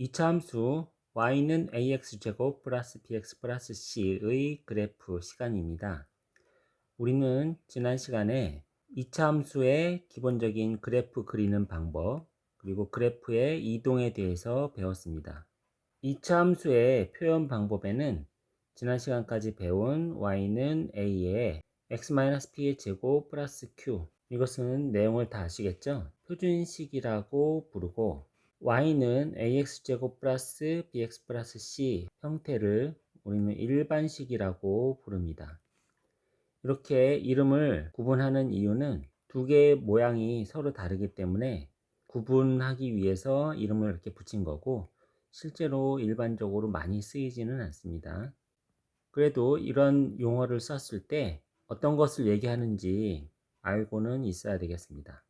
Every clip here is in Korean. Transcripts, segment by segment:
2차 함수 y는 ax제곱 플러스 bx 플러스 c의 그래프 시간입니다. 우리는 지난 시간에 2차 함수의 기본적인 그래프 그리는 방법, 그리고 그래프의 이동에 대해서 배웠습니다. 2차 함수의 표현 방법에는 지난 시간까지 배운 y는 a에 x-p의 제곱 플러스 q, 이것은 내용을 다 아시겠죠? 표준식이라고 부르고, y는 ax제곱 플러스 bx 플러스 c 형태를 우리는 일반식이라고 부릅니다. 이렇게 이름을 구분하는 이유는 두 개의 모양이 서로 다르기 때문에 구분하기 위해서 이름을 이렇게 붙인 거고, 실제로 일반적으로 많이 쓰이지는 않습니다. 그래도 이런 용어를 썼을 때 어떤 것을 얘기하는지 알고는 있어야 되겠습니다.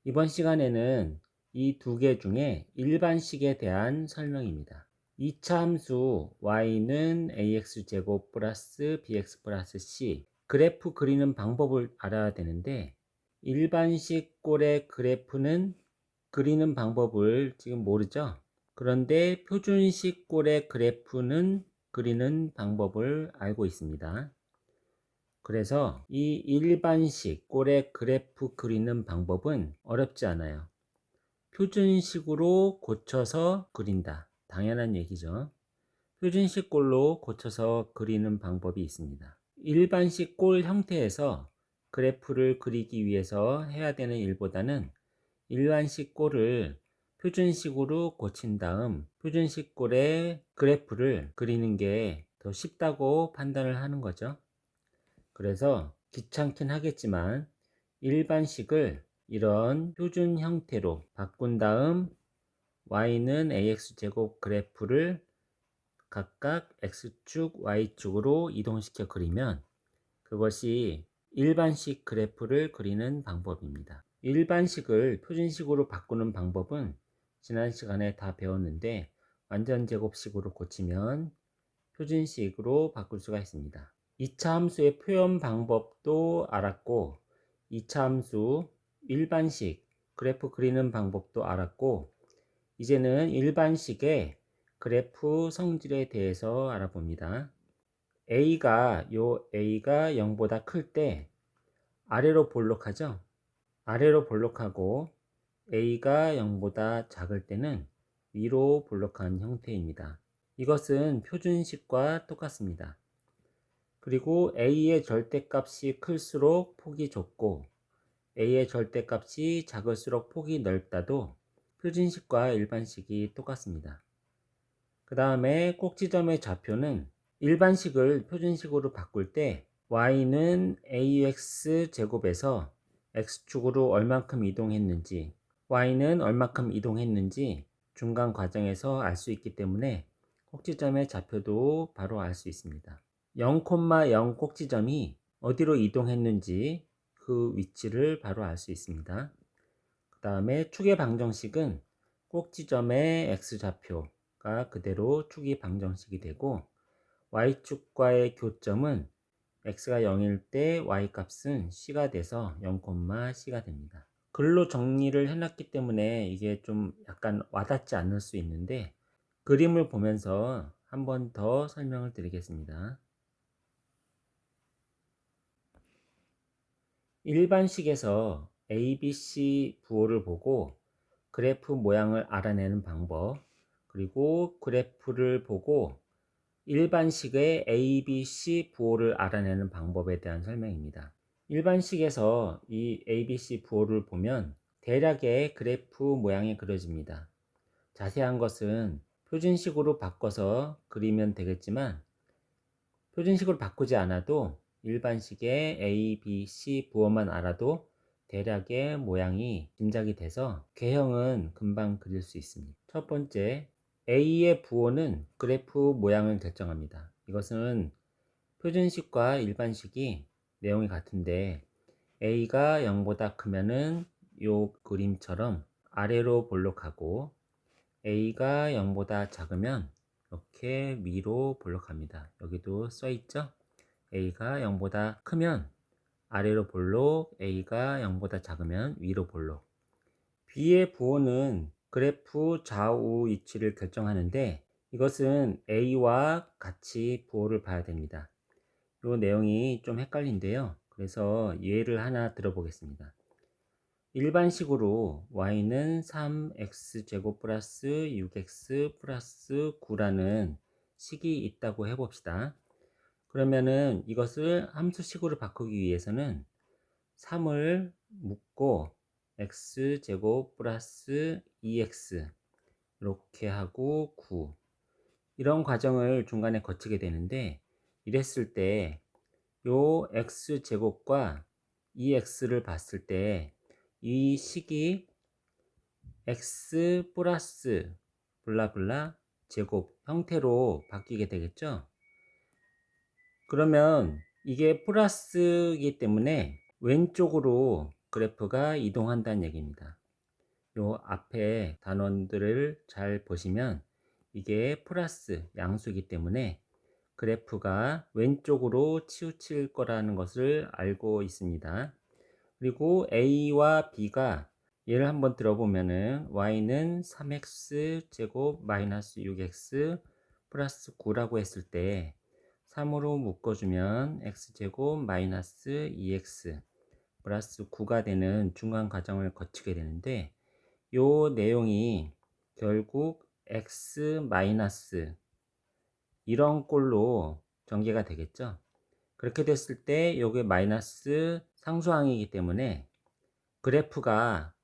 이번 시간에는 이 두 개 중에 일반식에 대한 설명입니다. 2차 함수 y는 ax제곱 플러스 bx 플러스 c, 그래프 그리는 방법을 알아야 되는데, 일반식 꼴의 그래프는 그리는 방법을 지금 모르죠? 그런데 표준식 꼴의 그래프는 그리는 방법을 알고 있습니다. 그래서 이 일반식 꼴의 그래프 그리는 방법은 어렵지 않아요. 표준식으로 고쳐서 그린다. 당연한 얘기죠. 표준식 꼴로 고쳐서 그리는 방법이 있습니다. 일반식 꼴 형태에서 그래프를 그리기 위해서 해야 되는 일보다는 일반식 꼴을 표준식으로 고친 다음 표준식 꼴의 그래프를 그리는 게 더 쉽다고 판단을 하는 거죠. 그래서 귀찮긴 하겠지만 일반식을 이런 표준 형태로 바꾼 다음 y는 ax제곱 그래프를 각각 x축, y축으로 이동시켜 그리면 그것이 일반식 그래프를 그리는 방법입니다. 일반식을 표준식으로 바꾸는 방법은 지난 시간에 다 배웠는데, 완전 제곱식으로 고치면 표준식으로 바꿀 수가 있습니다. 2차 함수의 표현 방법도 알았고, 2차 함수 일반식 그래프 그리는 방법도 알았고, 이제는 일반식의 그래프 성질에 대해서 알아봅니다. A가 0보다 클 때 아래로 볼록하죠? 아래로 볼록하고, A가 0보다 작을 때는 위로 볼록한 형태입니다. 이것은 표준식과 똑같습니다. 그리고 A의 절대값이 클수록 폭이 좁고 A의 절대값이 작을수록 폭이 넓다도 표준식과 일반식이 똑같습니다. 그 다음에 꼭지점의 좌표는 일반식을 표준식으로 바꿀 때 y는 ax 제곱에서 x축으로 얼만큼 이동했는지, y는 얼만큼 이동했는지 중간 과정에서 알 수 있기 때문에 꼭지점의 좌표도 바로 알 수 있습니다. 0,0 꼭지점이 어디로 이동했는지 그 위치를 바로 알 수 있습니다. 그 다음에 축의 방정식은 꼭지점의 x좌표가 그대로 축이 방정식이 되고, y축과의 교점은 x가 0일 때 y값은 c가 돼서 0,c가 됩니다. 글로 정리를 해놨기 때문에 이게 좀 약간 와닿지 않을 수 있는데, 그림을 보면서 한 번 더 설명을 드리겠습니다. 일반식에서 ABC 부호를 보고 그래프 모양을 알아내는 방법, 그리고 그래프를 보고 일반식의 ABC 부호를 알아내는 방법에 대한 설명입니다. 일반식에서 이 ABC 부호를 보면 대략의 그래프 모양이 그려집니다. 자세한 것은 표준식으로 바꿔서 그리면 되겠지만, 표준식으로 바꾸지 않아도 일반식의 A, B, C 부호만 알아도 대략의 모양이 짐작이 돼서 개형은 금방 그릴 수 있습니다. 첫 번째, A의 부호는 그래프 모양을 결정합니다. 이것은 표준식과 일반식이 내용이 같은데, A가 0보다 크면은 이 그림처럼 아래로 볼록하고, A가 0보다 작으면 이렇게 위로 볼록합니다. 여기도 써 있죠? A가 0보다 크면 아래로 볼록, A가 0보다 작으면 위로 볼록. B의 부호는 그래프 좌우 위치를 결정하는데 이것은 A와 같이 부호를 봐야 됩니다. 이 내용이 좀 헷갈린데요. 그래서 예를 하나 들어보겠습니다. 일반식으로 y는 3x제곱 플러스 6x 플러스 9라는 식이 있다고 해봅시다. 그러면은 이것을 함수식으로 바꾸기 위해서는 3을 묶고 x제곱 플러스 2x 이렇게 하고 9 이런 과정을 중간에 거치게 되는데, 이랬을 때 요 x제곱과 이 x를 봤을 때 이 식이 x 플러스 블라블라 제곱 형태로 바뀌게 되겠죠. 그러면 이게 플러스이기 때문에 왼쪽으로 그래프가 이동한다는 얘기입니다. 요 앞에 단원들을 잘 보시면 이게 플러스 양수이기 때문에 그래프가 왼쪽으로 치우칠 거라는 것을 알고 있습니다. 그리고 A와 B가 예를 한번 들어보면은 y는 3x 제곱 마이너스 6x 플러스 9라고 했을 때 3으로 묶어주면 x제곱 마이너스 2x 플러스 9가 되는 중간 과정을 거치게 되는데, 요 내용이 결국 x 마이너스 이런 꼴로 전개가 되겠죠. 그렇게 됐을 때 요게 마이너스 상수항이기 때문에 그래프가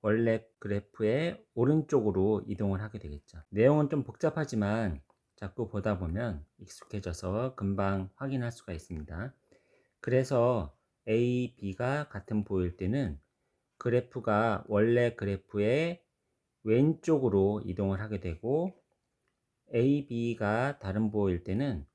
원래 그래프의 오른쪽으로 이동을 하게 되겠죠. 내용은 좀 복잡하지만 자꾸 보다 보면 익숙해져서 금방 확인할 수가 있습니다. 그래서 A, B가 같은 부호일 때는 그래프가 원래 그래프의 왼쪽으로 이동을 하게 되고, A, B가 다른 부호일 때는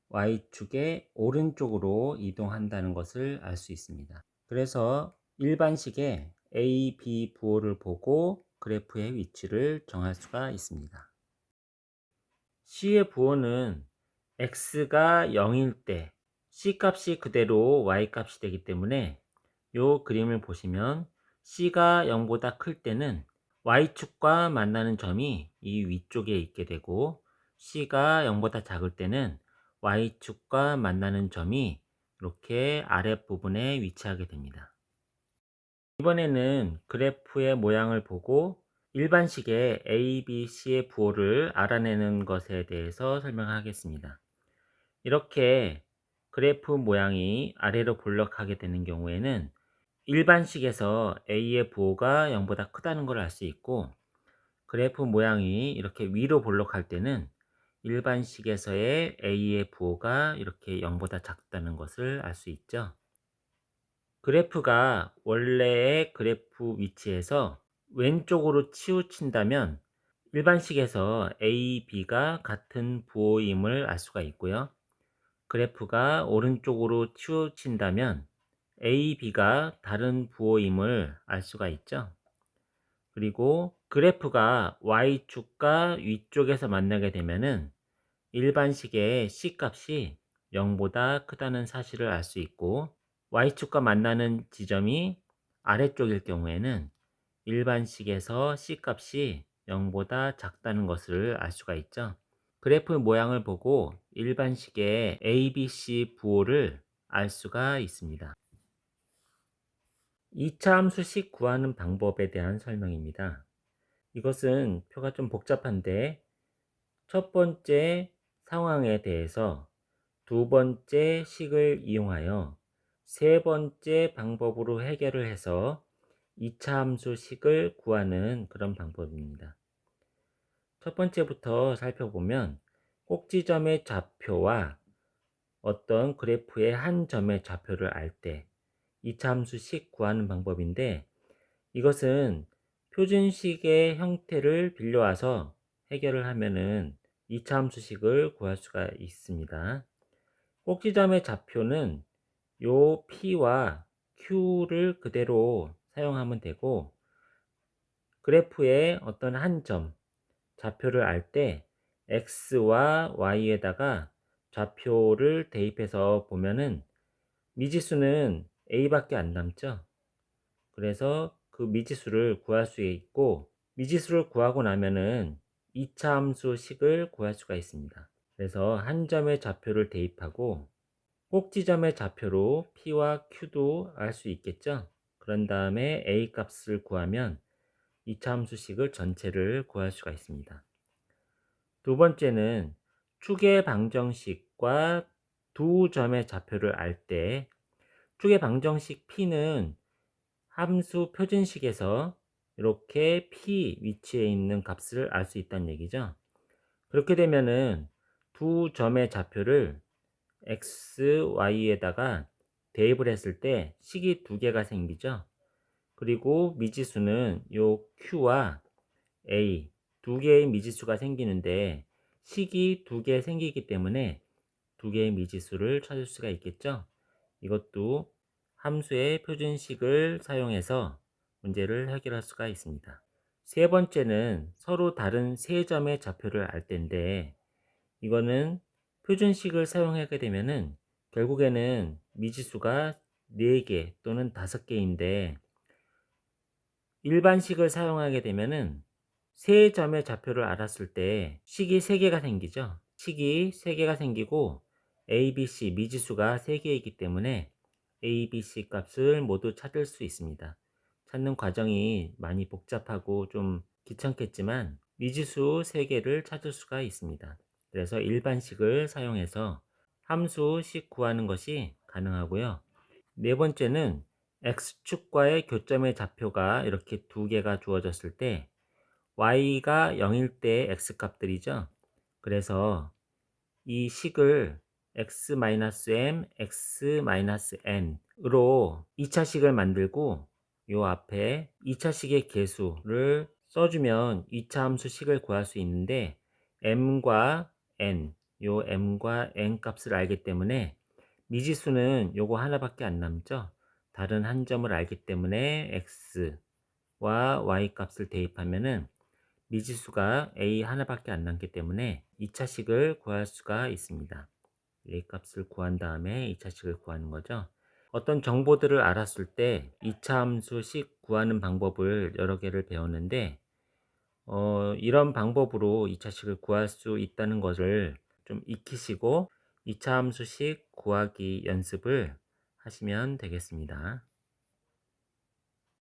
Y축의 오른쪽으로 이동한다는 것을 알 수 있습니다. 그래서 일반식에 A, B 부호를 보고 그래프의 위치를 정할 수가 있습니다. C의 부호는 X가 0일 때 C 값이 그대로 Y 값이 되기 때문에 이 그림을 보시면 C가 0보다 클 때는 Y축과 만나는 점이 이 위쪽에 있게 되고, C가 0보다 작을 때는 Y축과 만나는 점이 이렇게 아랫부분에 위치하게 됩니다. 이번에는 그래프의 모양을 보고 일반식의 A, B, C의 부호를 알아내는 것에 대해서 설명하겠습니다. 이렇게 그래프 모양이 아래로 볼록하게 되는 경우에는 일반식에서 A의 부호가 0보다 크다는 걸 알 수 있고, 그래프 모양이 이렇게 위로 볼록할 때는 일반식에서의 A의 부호가 이렇게 0보다 작다는 것을 알 수 있죠. 그래프가 원래의 그래프 위치에서 왼쪽으로 치우친다면 일반식에서 A, B가 같은 부호임을 알 수가 있고요. 그래프가 오른쪽으로 치우친다면 A, B가 다른 부호임을 알 수가 있죠. 그리고 그래프가 Y축과 위쪽에서 만나게 되면은 일반식의 C 값이 0보다 크다는 사실을 알 수 있고, Y축과 만나는 지점이 아래쪽일 경우에는 일반식에서 C 값이 0보다 작다는 것을 알 수가 있죠. 그래프 모양을 보고 일반식의 ABC 부호를 알 수가 있습니다. 2차 함수식 구하는 방법에 대한 설명입니다. 이것은 표가 좀 복잡한데, 첫 번째 상황에 대해서 두 번째 식을 이용하여 세 번째 방법으로 해결을 해서 2차 함수식을 구하는 그런 방법입니다. 첫 번째부터 살펴보면 꼭지점의 좌표와 어떤 그래프의 한 점의 좌표를 알 때 2차 함수식 구하는 방법인데, 이것은 표준식의 형태를 빌려와서 해결을 하면은 2차 함수식을 구할 수가 있습니다. 꼭지점의 좌표는 요 P와 Q를 그대로 사용하면 되고, 그래프의 어떤 한 점 좌표를 알 때 X와 Y에다가 좌표를 대입해서 보면은 미지수는 A밖에 안 남죠. 그래서 그 미지수를 구할 수 있고, 미지수를 구하고 나면은 2차 함수 식을 구할 수가 있습니다. 그래서 한 점의 좌표를 대입하고 꼭지점의 좌표로 P와 Q도 알 수 있겠죠? 그런 다음에 A 값을 구하면 2차 함수식을 전체를 구할 수가 있습니다. 두 번째는 축의 방정식과 두 점의 좌표를 알 때 축의 방정식 P는 함수 표준식에서 이렇게 P 위치에 있는 값을 알 수 있다는 얘기죠. 그렇게 되면은 두 점의 좌표를 x, y에다가 대입을 했을 때 식이 두 개가 생기죠. 그리고 미지수는 요 q와 a 두 개의 미지수가 생기는데 식이 두 개 생기기 때문에 두 개의 미지수를 찾을 수가 있겠죠. 이것도 함수의 표준식을 사용해서 문제를 해결할 수가 있습니다. 세 번째는 서로 다른 세 점의 좌표를 알 때인데 이거는 표준식을 사용하게 되면은 결국에는 미지수가 4개 또는 5개인데 일반식을 사용하게 되면은 세 점의 좌표를 알았을 때 식이 3개가 생기죠. 식이 3개가 생기고 A, B, C 미지수가 3개이기 때문에 A, B, C 값을 모두 찾을 수 있습니다. 찾는 과정이 많이 복잡하고 좀 귀찮겠지만 미지수 3개를 찾을 수가 있습니다. 그래서 일반식을 사용해서 함수식 구하는 것이 가능하고요. 네 번째는 x축과의 교점의 좌표가 이렇게 두 개가 주어졌을 때 y가 0일 때 x값들이죠. 그래서 이 식을 x-m, x-n으로 2차 식을 만들고 요 앞에 2차 식의 개수를 써주면 2차 함수 식을 구할 수 있는데 m과 n, 요 m과 n 값을 알기 때문에 미지수는 요거 하나밖에 안 남죠. 다른 한 점을 알기 때문에 x와 y 값을 대입하면은 미지수가 a 하나밖에 안 남기 때문에 2차식을 구할 수가 있습니다. a 값을 구한 다음에 2차식을 구하는 거죠. 어떤 정보들을 알았을 때 2차 함수식 구하는 방법을 여러 개를 배웠는데 이런 방법으로 2차식을 구할 수 있다는 것을 좀 익히시고 2차 함수식 구하기 연습을 하시면 되겠습니다.